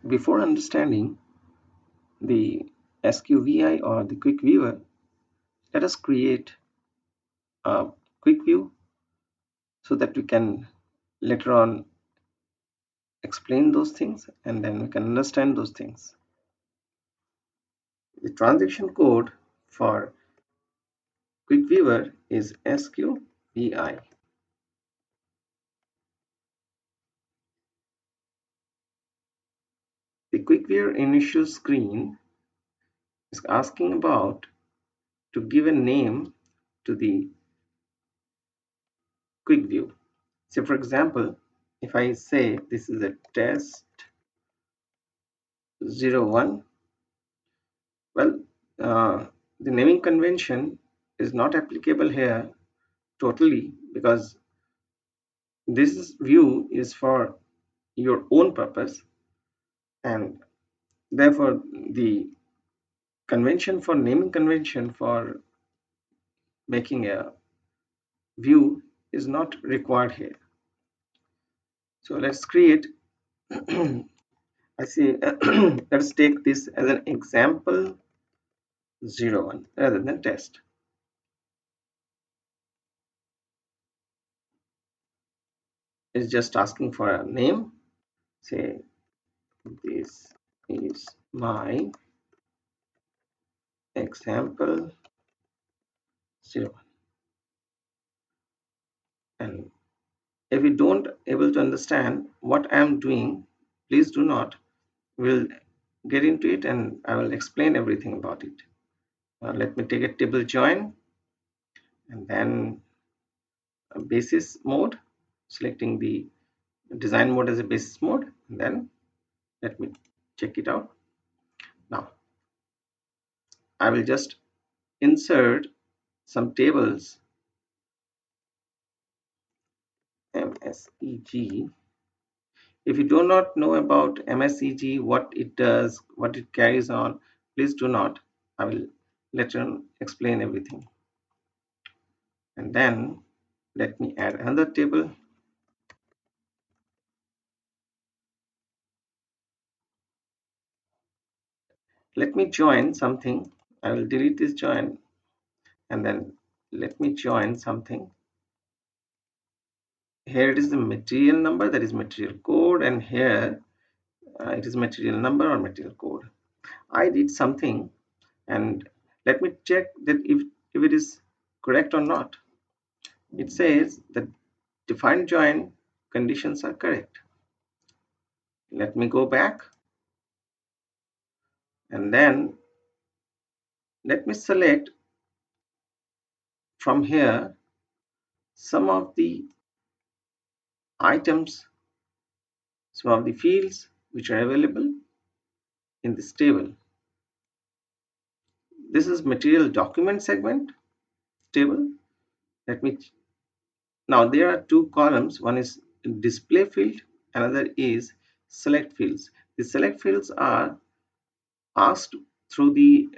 Before understanding the SQVI or the QuickViewer, let us create a quick view so that we can later on explain those things and then we can understand those things. The transaction code for QuickViewer is SQVI. The QuickViewer initial screen is asking about to give a name to the quick view. So for example, if I say this is a test 01, well, the naming convention is not applicable here totally because this view is for your own purpose, and therefore the convention for naming convention for making a view is not required here. So let's create I see let's take this as an example 01 rather than test. It's just asking for a name. Say this is my example 01. And if you don't able to understand what I am doing, please do not. We'll get into it and I will explain everything about it. Let me take a table join and then a basis mode, selecting the design mode as a basis mode, and then let me check it out. Now I will just insert some tables MSEG. If you do not know about MSEG, what it does, what it carries on, please do not. I will later on explain everything. And then let me add another table. Let me join something. I will delete this join and then let me join something. Here it is the material number, that is material code, and here it is material number or material code. I did something and let me check that if it is correct or not. It says that defined join conditions are correct. Let me go back and then let me select from here some of the items, some of the fields which are available in this table. This is material document segment table. Let me now there are two columns. One is display field, another is select fields. The select fields are asked through the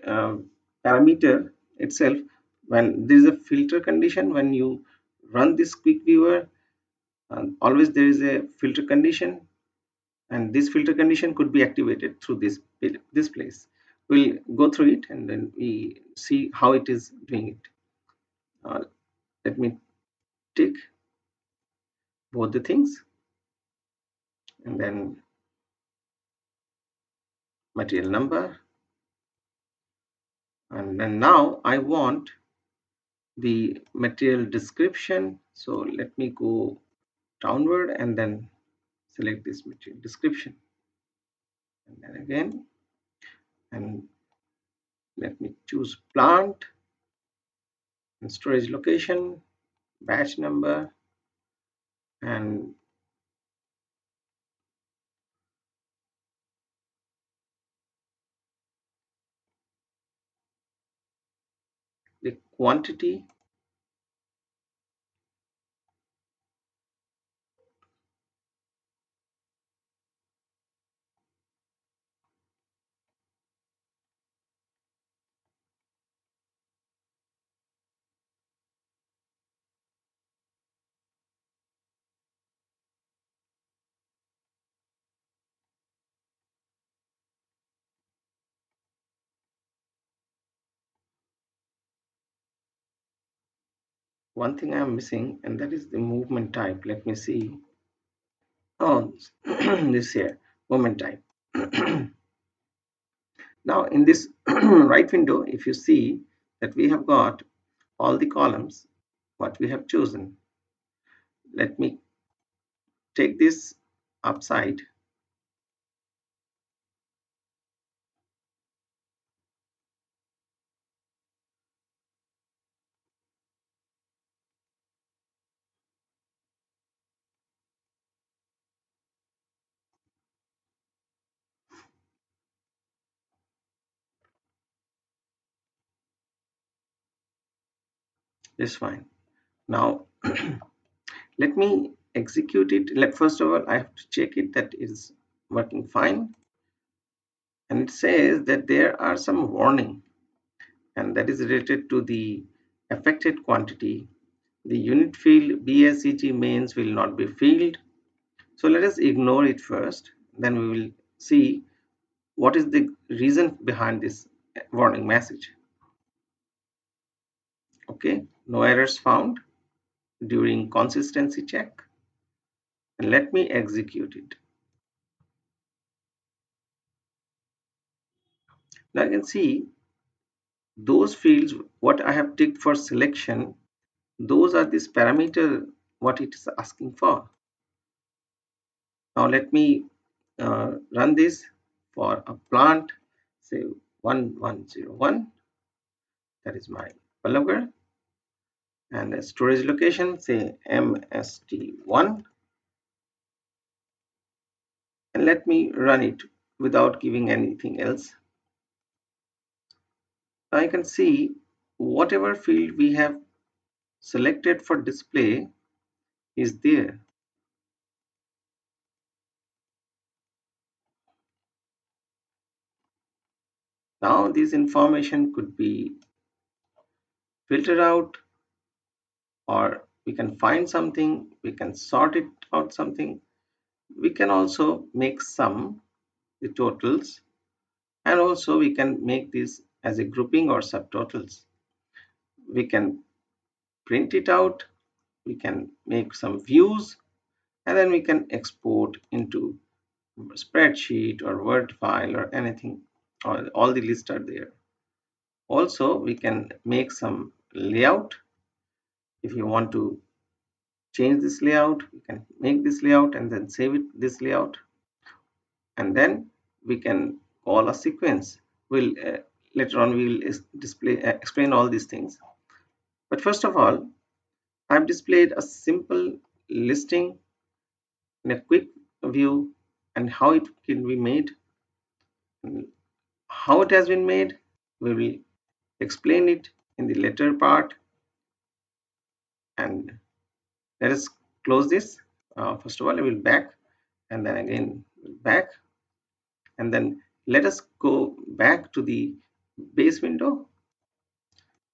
parameter itself. When there is a filter condition, when you run this quick viewer, always there is a filter condition, and this filter condition could be activated through this place. We'll go through it and then we see how it is doing it. Let me tick both the things and then material number, and then now I want the material description. So let me go downward and then select this material description, and then again, and let me choose plant and storage location, batch number, and the quantity, one thing I am missing, and that is the movement type. Let me see. Oh, this here, movement type. Now in this right window, if you see that we have got all the columns what we have chosen. Let me take this upside. It's fine. Now let me execute it. First of all, I have to check it that it is working fine. And it says that there are some warning, and that is related to the affected quantity. The unit field BSEG mains will not be filled. So let us ignore it first. Then we will see what is the reason behind this warning message. Okay, no errors found during consistency check. And let me execute it. Now you can see those fields what I have ticked for selection, those are this parameter what it is asking for. Now let me run this for a plant, say 1101, that is my developer, and a storage location, say MST1, and let me run it without giving anything else. Now you can see whatever field we have selected for display is there. Now this information could be filtered out, or we can find something, we can sort it out something. We can also make sum the totals, and also we can make this as a grouping or subtotals. We can print it out, we can make some views, and then we can export into spreadsheet or Word file or anything. All the lists are there. Also, we can make some layout. If you want to change this layout, you can make this layout and then save it this layout, and then we can call a sequence. We'll later on we will explain all these things. But first of all, I've displayed a simple listing in a quick view, and how it can be made. How it has been made, we will explain it in the later part. And let us close this. First of all, I will back, and then again back, and then let us go back to the base window.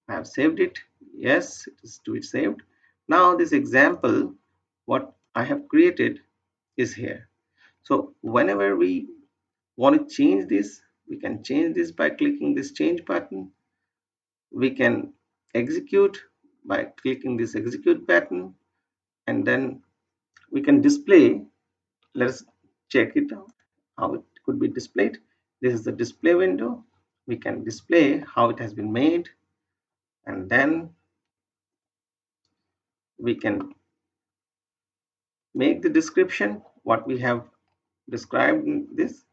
I have saved it. Yes, it is to be saved. Now this example, what I have created is here. So whenever we want to change this, we can change this by clicking this change button. We can execute by clicking this execute button, and then we can display. Let us check it out how it could be displayed. This is the display window. We can display how it has been made, and then we can make the description what we have described in this,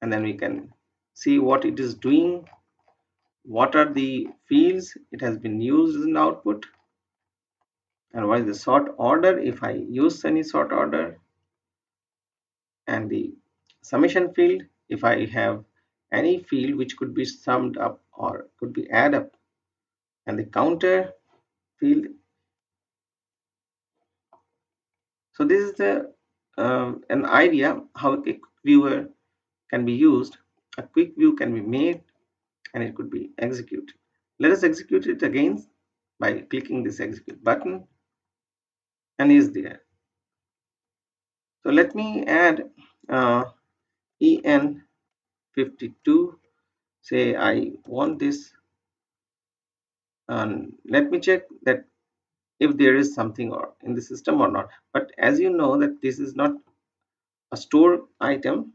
and then we can see what it is doing, what are the fields it has been used in output, and what is the sort order if I use any sort order, and the summation field if I have any field which could be summed up or could be add up, and the counter field. So this is the an idea how a quick viewer can be used. A quick view can be made and it could be executed. Let us execute it again by clicking this execute button, and is there. So let me add en52. Say I want this, and let me check that if there is something or in the system or not. But as you know that this is not a store item,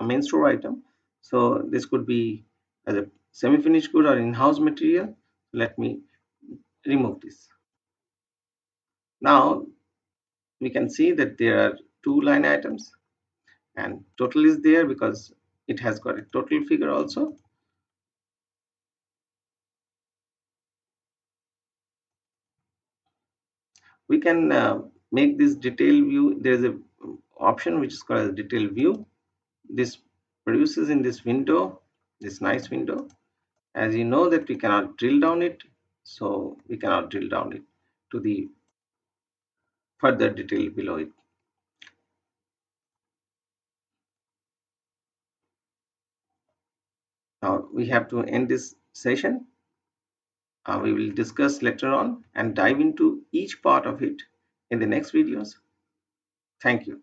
a main store item, so this could be as a semi-finished good or in-house material. Let me remove this. Now we can see that there are two line items, and total is there because it has got a total figure also. We can make this detail view. There is a option which is called as detail view. This produces in this window, this nice window. As you know that we cannot drill down it, so we cannot drill down it to the further detail below it. Now we have to end this session. We will discuss later on and dive into each part of it in the next videos. Thank you.